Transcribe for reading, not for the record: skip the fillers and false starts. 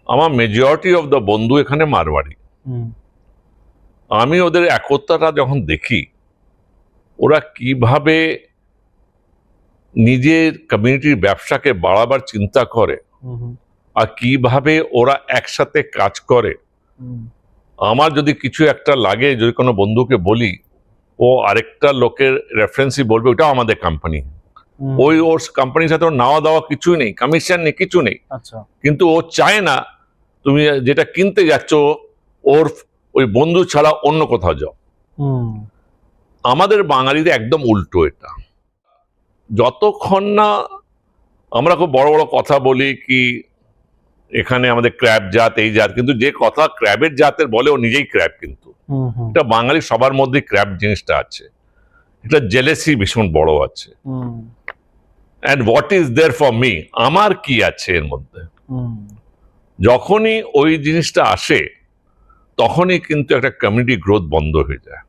আমার majority of the বন্ধু এখানে মারওয়াড়ি। আমি ওদের একতাটা যখন দেখি, ওরা কিভাবে নিজের কমিউনিটির ব্যবসাকে বাড়াবার চিন্তা করে আর কিভাবে ওরা একসাথে কাজ করে। আমার যদি কিছু একটা লাগে, যদি কোনো বন্ধুকে বলি, ও আরেকটা লোকের রেফারেন্সই বলবে ওটাও আমাদের কোম্পানি। ওর কোম্পানির সাথে ওর নেওয়া দেওয়া কিছুই নেই, কমিশন নেই, কিছু নেই। কিন্তু ও চায় না তুমি যেটা কিনতে যাচ্ছ ওর ওই বন্ধু ছাড়া অন্য কোথাও যাও। আমাদের বাঙালিদের একদম উল্টো এটা। যতক্ষণ না আমরা খুব বড় বড় কথা বলি কি এখানে আমাদের ক্র্যাব জাত, এই জাত, কিন্তু যে কথা ক্র্যাবের জাতের বলে ও নিজেই ক্র্যাব। কিন্তু এটা বাঙালি সবার মধ্যে ক্র্যাব জিনিসটা আছে, এটা জেলেসি ভীষণ বড় আছে। And what is there for me, আমার কি আছে এর মধ্যে। যখনই ওই জিনিসটা আসে তখনই কিন্তু একটা কমিউনিটি গ্রোথ বন্ধ হয়ে যায়।